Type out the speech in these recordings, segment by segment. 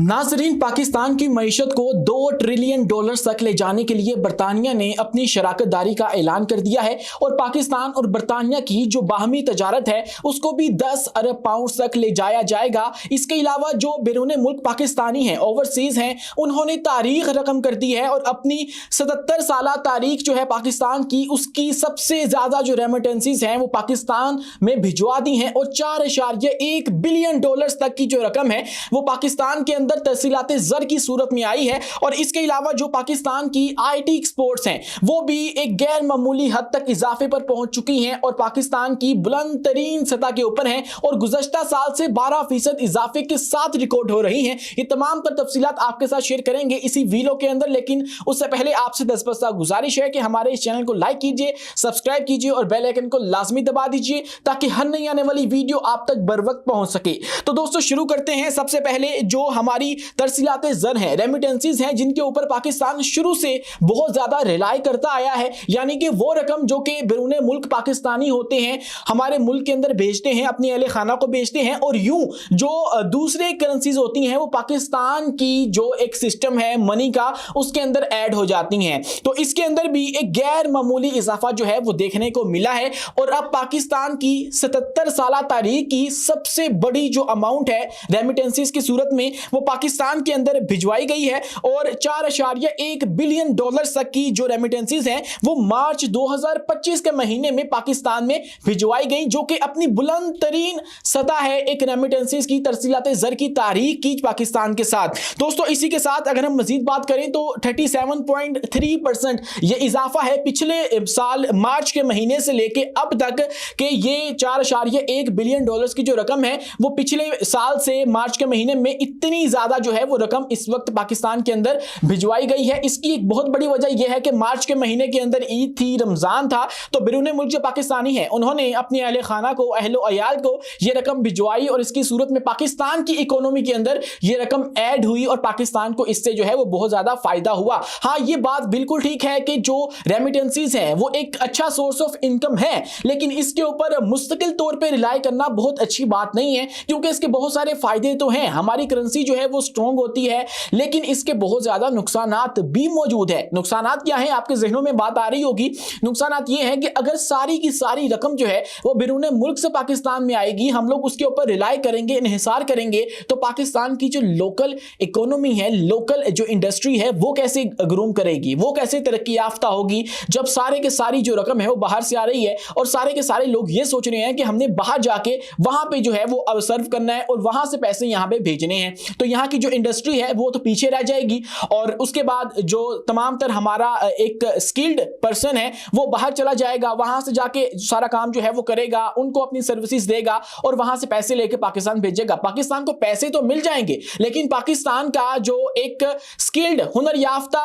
नाजरीन, पाकिस्तान की मईशत को $2 ट्रिलियन तक ले जाने के लिए बरतानिया ने अपनी शराकतदारी का ऐलान कर दिया है और पाकिस्तान और बरतानिया की जो बाहमी तजारत है उसको भी 10 अरब पाउंड तक ले जाया जाएगा। इसके अलावा जो बैरून मुल्क पाकिस्तानी हैं, ओवरसीज हैं, उन्होंने तारीख रकम कर दी है और अपनी 77 साल तारीख जो है पाकिस्तान की, उसकी सबसे ज्यादा जो रेमिटेंसीज हैं वो पाकिस्तान में भिजवा दी हैं और $4.1 बिलियन तक की जो रकम है वो पाकिस्तान के अंदर तहसीलात ज़र की सूरत में आई है। और इसके अलावा जो पाकिस्तान की आईटी एक्सपोर्ट्स हैं वो भी एक गैर मामूली हद तक इजाफे पर पहुंच चुकी हैं और पाकिस्तान की बुलंद तरीन सतह के ऊपर हैं और गुज़श्ता साल से 12% इजाफे के साथ रिकॉर्ड हो रही हैं। ये तमाम तर तफसीलात आपके साथ शेयर करेंगे इसी वीडियो के अंदर, लेकिन उससे पहले आपसे 10 गुजारिश है कि हमारे इस चैनल को लाइक कीजिए, सब्सक्राइब कीजिए और बेल आइकन को लाजमी दबा दीजिए ताकि हर नई आने वाली वीडियो आप तक बर वक्त पहुंच सके। तो दोस्तों शुरू करते हैं। सबसे पहले जो हमारी तरसीलात ज़र हैं, रेमिटेंसीज हैं, जिनके ऊपर पाकिस्तान शुरू से बहुत ज्यादा रिलाई करता आया है, यानी कि वो रकम जो कि बैरून मुल्क पाकिस्तानी होते हैं हमारे मुल्क के अंदर भेजते हैं, अपने अहले खाना को भेजते हैं और यूं जो दूसरे करेंसीज होती हैं वो पाकिस्तान की जो एक सिस्टम है मनी का उसके अंदर ऐड हो जाती हैं। तो इसके अंदर भी एक गैर मामूली इजाफा जो है वो देखने को मिला है और अब पाकिस्तान की 77 साल तारीख की सबसे बड़ी जो अमाउंट है रेमिटेंसीज की सूरत में वो पाकिस्तान के अंदर भिजवाई गई है और $4.1 बिलियन तक की जो रेमिटेंसीज हैं वो मार्च 2025 के महीने में पाकिस्तान में भिजवाई गई, जो कि अपनी बुलंद तरीन सतह है एक रेमिटेंसीज की तरसीलात ज़र की तारीख की पाकिस्तान के साथ। दोस्तों इसी के साथ अगर हम मजीद बात करें तो 37.3% ये इजाफा है पिछले साल मार्च के महीने से लेके अब तक के ये $4.1 बिलियन की जो रकम है वो पिछले साल से मार्च के महीने में इतनी ज्यादा जो है वो रकम इस वक्त पाकिस्तान के अंदर भिजवाई गई है। इसकी एक बहुत बड़ी वजह यह है कि मार्च के महीने के अंदर ईद थी, रमजान था, तो बैरून मुल्क जो पाकिस्तानी है उन्होंने अपने अहले खाना को, अहलो अयाल को ये रकम भिजवाई और इसकी सूरत में पाकिस्तान की इकोनॉमी के अंदर ये रकम ऐड हुई और पाकिस्तान को इससे जो है वो बहुत ज्यादा फायदा हुआ। हाँ, ये बात बिल्कुल ठीक है कि जो रेमिटेंसीज हैं वो एक अच्छा सोर्स ऑफ इनकम है, लेकिन इसके ऊपर मुस्तकिल तौर पर रिलाई करना बहुत अच्छी बात नहीं है क्योंकि इसके बहुत सारे फायदे तो हैं। हमारी करेंसी जो है वो स्ट्रॉन्ग होती है, लेकिन इसके बहुत ज्यादा नुकसानात भी मौजूद है। नुकसानात क्या है, आपके जहनों में बात आ रही होगी। नुकसानात ये है कि अगर सारी की सारी रकम जो है वो बैरून मुल्क से पाकिस्तान में आएगी, हम लोग उसके ऊपर रिलाई करेंगे, इन्हिसार करेंगे, तो पाकिस्तान की जो लोकल इकोनॉमी है, लोकल जो इंडस्ट्री है वो कैसे ग्रूम करेगी, वो कैसे तरक्की याफ्ता होगी जब सारे के सारी जो रकम है वो बाहर से आ रही है और सारे के सारे लोग ये सोच रहे हैं कि हमने बाहर जाके वहां पे जो है वो अब सर्व करना है और वहां से पैसे यहां पे भेजने हैं। तो यहाँ की जो इंडस्ट्री है वो तो पीछे रह जाएगी और उसके बाद जो तमाम तर हमारा एक स्किल्ड पर्सन है वो बाहर चला जाएगा, वहां से जाके सारा काम जो है वो करेगा, उनको अपनी सर्विसेज देगा और वहां से पैसे लेके पाकिस्तान भेजेगा। पाकिस्तान को पैसे तो मिल जाएंगे लेकिन पाकिस्तान का जो एक स्किल्ड हुनर याफ्ता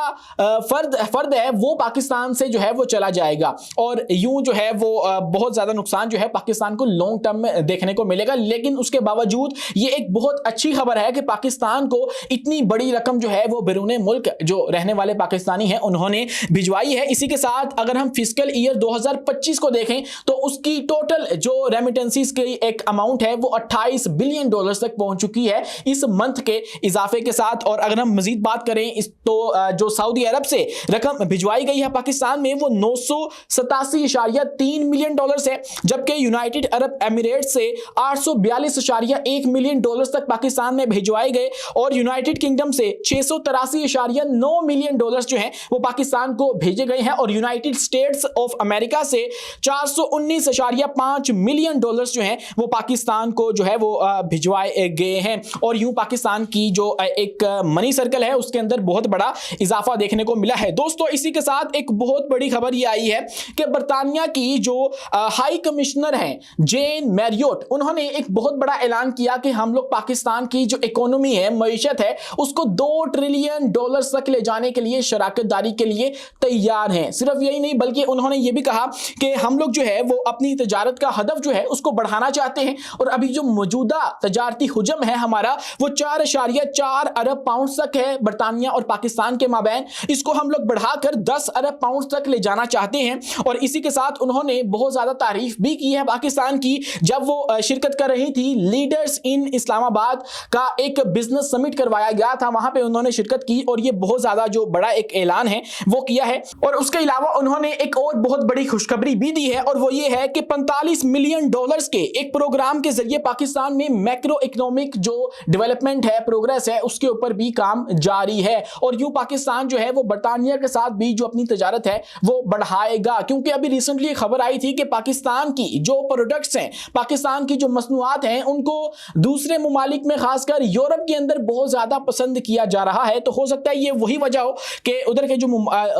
फर्द है वो पाकिस्तान से जो है वो चला जाएगा और यूं जो है वो बहुत ज्यादा नुकसान जो है पाकिस्तान को लॉन्ग टर्म में देखने को मिलेगा। लेकिन उसके बावजूद ये एक बहुत अच्छी खबर है कि पाकिस्तान को इतनी बड़ी रकम जो है वो बैरून मुल्क जो रहने वाले पाकिस्तानी हैं उन्होंने भिजवाई है। इसी के साथ अगर हम फिस्कल ईयर 2025 को देखें तो उसकी टोटल जो रेमिटेंसीज की एक अमाउंट है वो $28 बिलियन तक पहुंच चुकी है इस मंथ के इजाफे के साथ। और अगर हम मजीद बात करें इस तो जो सऊदी अरब से रकम भिजवाई गई है पाकिस्तान में वो $987.3 मिलियन है, जबकि यूनाइटेड अरब एमिरेट से $842.1 मिलियन तक पाकिस्तान में भिजवाए गए और यूनाइटेड किंगडम से $683.9 मिलियन जो हैं वो पाकिस्तान को भेजे गए हैं और यूनाइटेड स्टेट्स ऑफ अमेरिका से $419.5 मिलियन जो हैं वो पाकिस्तान को जो है वो भिजवाए गए हैं। और यूं पाकिस्तान की जो एक मनी सर्कल है उसके अंदर बहुत बड़ा इजाफा देखने को मिला है। दोस्तों इसी के साथ एक बहुत बड़ी खबर ये आई है कि बरतानिया की जो हाई कमिश्नर हैं जेन मैरियोट, उन्होंने एक बहुत बड़ा ऐलान किया कि हम लोग पाकिस्तान की जो इकोनॉमी है, मईशत है, उसको $2 ट्रिलियन तक ले जाने के लिए शराकतदारी के लिए तैयार हैं। सिर्फ यही नहीं बल्कि उन्होंने ये भी कहा कि हम लोग जो है वो अपनी तजारत का हदफ जो है उसको बढ़ाना चाहते हैं और अभी जो मौजूदा तजारती हुजम है हमारा वो $4.4 अरब पाउंड तक है बरतानिया और पाकिस्तान के माबैन, इसको हम लोग बढ़ाकर $10 अरब पाउंड तक ले जाना चाहते हैं। और इसी के साथ उन्होंने बहुत ज्यादा तारीफ भी की है पाकिस्तान की जब वो शिरकत कर रही थी लीडर्स इन इस्लामाबाद का एक बिजनेस समिट करवाया गया था, वहां पे उन्होंने शिरकत की और ये बहुत ज्यादा जो बड़ा एक ऐलान है वो किया है। और उसके अलावा उन्होंने एक और बहुत बड़ी खुशखबरी भी दी है और वो ये है कि 45 मिलियन डॉलर्स के एक प्रोग्राम के जरिए पाकिस्तान में मैक्रो इकोनॉमिक जो डेवलपमेंट है, प्रोग्रेस है, उसके ऊपर भी काम जारी है। और यूं पाकिस्तान जो है वो बर्तानिया के साथ भी जो अपनी तजारत है वो बढ़ाएगा, क्योंकि अभी रिसेंटली खबर आई थी कि पाकिस्तान की जो प्रोडक्ट्स हैं, पाकिस्तान की जो मसनूआत हैं, उनको दूसरे मुमालिक में खासकर यूरोप के अंदर बहुत ज्यादा पसंद किया जा रहा है। तो हो सकता है ये वही वजह हो कि उधर के जो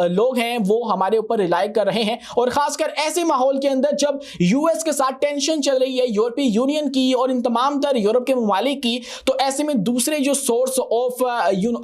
लोग हैं वो हमारे ऊपर रिलाई कर रहे हैं। और खासकर ऐसे माहौल के अंदर जब यूएस के साथ टेंशन चल रही है यूरोपीय यूनियन की और इन तमाम तर यूरोप के मुमालिक की, तो ऐसे में दूसरे जो सोर्स ऑफ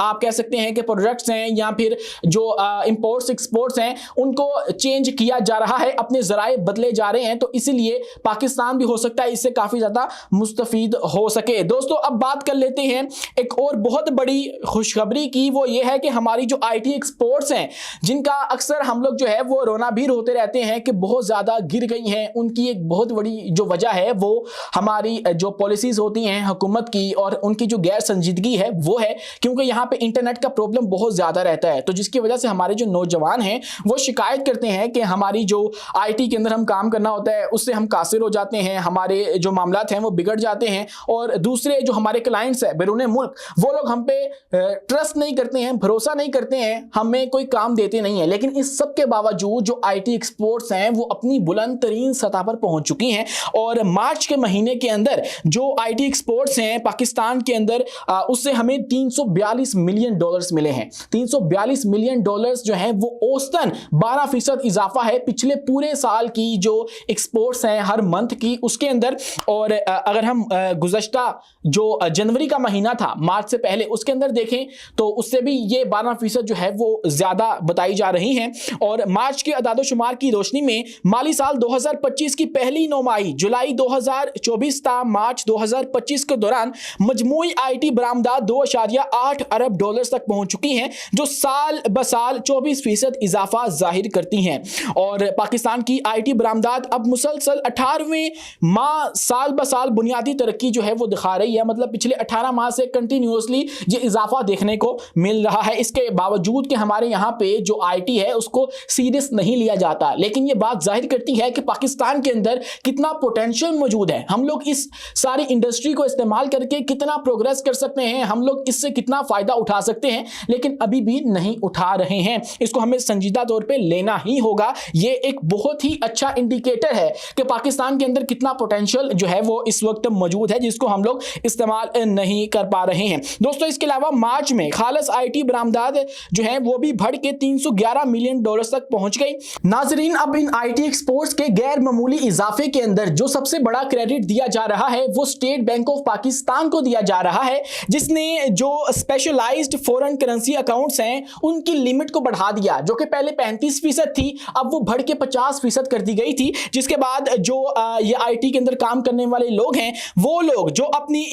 आप कह सकते हैं कि प्रोडक्ट्स हैं या फिर जो इंपोर्ट्स एक्सपोर्ट्स हैं उनको चेंज किया जा रहा है, अपने जराए बदले जा रहे हैं। तो इसीलिए पाकिस्तान भी हो सकता है इससे काफी ज्यादा मुस्तफीद हो सके। दोस्तों अब बात कर लेते हैं एक और बहुत बड़ी खुशखबरी की, वो ये है कि हमारी जो आईटी एक्सपोर्ट्स हैं, जिनका अक्सर हम लोग जो है वो रोनाभीर होते रहते हैं कि बहुत ज्यादा गिर गई हैं, उनकी एक बहुत बड़ी जो वजह है वो हमारी जो पॉलिसीज होती हैं हुकूमत की और उनकी जो गैर संजीदगी है वो है, क्योंकि यहाँ पे इंटरनेट का प्रॉब्लम बहुत ज्यादा रहता है। तो जिसकी वजह से हमारे जो नौजवान हैं वो शिकायत करते हैं कि हमारी जो आईटी के अंदर हम काम करना होता है उससे हम कासिर हो जाते हैं, हमारे जो मामलात हैं वो बिगड़ जाते हैं और दूसरे जो हमारे क्लाइंट्स हैं बैरून मुल्क वो लोग हम पे ट्रस्ट नहीं करते हैं, भरोसा नहीं करते हैं, हमें कोई काम देते नहीं है। लेकिन इस सब के बावजूद जो आईटी एक्सपोर्ट्स हैं वो अपनी बुलंद तरीन सतह पर पहुंच चुकी हैं और मार्च के महीने के अंदर जो आईटी एक्सपोर्ट्स हैं पाकिस्तान के अंदर उससे हमें 342 मिलियन डॉलर्स मिले हैं। 342 मिलियन डॉलर्स जो हैं वो औसतन 12% इजाफा है पिछले पूरे साल की जो एक्सपोर्ट्स हैं हर मंथ की उसके अंदर। और अगर हम गुज़श्ता जो जनवरी का महीना था मार्च से पहले उसके अंदर देखें तो उससे भी ये 12% जो है वो ज्यादा बताई जा रही हैं। और मार्च के अदाद-ओ-शुमार की रोशनी में माली साल 2025 की पहली नौमाही जुलाई 2024 ता मार्च 2025 के दौरान मजमूई आईटी बरामदात 2.8 अरब डॉलर तक पहुंच चुकी हैं, जो साल ब साल 24% इजाफा जाहिर करती हैं। और पाकिस्तान की आईटी बरामदात अब मुसलसल 18वें माह साल ब साल बुनियादी तरक्की जो है वो दिखा रही है, मतलब पिछले 18 माह से कंटिन्यूसली ये इजाफा देखने को मिल रहा है। इसके बावजूद कि हमारे यहाँ पे जो आईटी है उसको सीरियस नहीं लिया जाता, लेकिन ये बात जाहिर करती है कि पाकिस्तान के अंदर कितना पोटेंशियल मौजूद है, हम लोग इस सारी इंडस्ट्री को इस्तेमाल करके कितना प्रोग्रेस कर सकते हैं, हम लोग इससे कितना फायदा उठा सकते हैं, लेकिन अभी भी नहीं उठा रहे हैं। इसको हमें संजीदा तौर पे लेना ही होगा। ये एक बहुत ही अच्छा इंडिकेटर है कि पाकिस्तान के अंदर कितना पोटेंशियल जो है वो इस वक्त मौजूद है, जिसको हम लोग इस्तेमाल नहीं कर पा रहे हैं। दोस्तों इसके अलावा मार्च में खालस आईटी बरामदात जो है वो भी बढ़ के 311 मिलियन डॉलर तक पहुंच गई। नाजरीन अब इन आईटी एक्सपोर्ट्स के गैर मामूली इजाफे के अंदर जो सबसे बड़ा क्रेडिट दिया जा रहा है वो स्टेट बैंक ऑफ पाकिस्तान को दिया जा रहा है, जिसने जो स्पेशलाइज्ड फॉरेन करेंसी अकाउंट्स हैं उनकी लिमिट को बढ़ा दिया, जो कि पहले 35% थी अब वो बढ़ के 50% कर दी गई थी। जिसके बाद जो ये आईटी के अंदर काम करने वाले लोग हैं वो लोग जो अपनी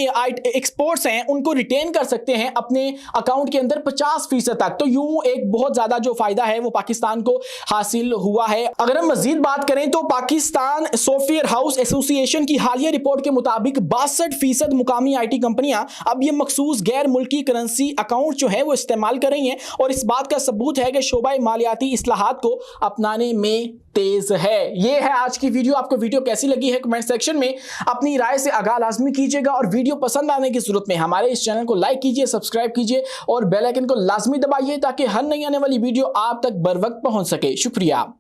एक्सपोर्ट्स हैं उनको रिटेन कर सकते हैं अपने अकाउंट के अंदर 50% तक। तो यूं एक बहुत ज्यादा जो फायदा है वो पाकिस्तान को हासिल हुआ है। अगर हम मजीद बात करें तो पाकिस्तान सॉफ्टवेयर हाउस एसोसिएशन की हालिया रिपोर्ट के मुताबिक 62% मुकामी आईटी कंपनियां अब ये मखसूस गैर मुल्की करेंसी अकाउंट जो है वो इस्तेमाल कर रही हैं और इस बात का सबूत है कि शोबा मालियाती इस्लाहात को अपनाने में तेज है। ये है आज की वीडियो। आपको वीडियो कैसी लगी है कमेंट सेक्शन में अपनी राय से आगाह लाजमी कीजिएगा और वीडियो पसंद आने की सूरत में हमारे इस चैनल को लाइक कीजिए, सब्सक्राइब कीजिए और बेल आइकन को लाजमी दबाइए ताकि हर नई आने वाली वीडियो आप तक बर वक्त पहुंच सके। शुक्रिया।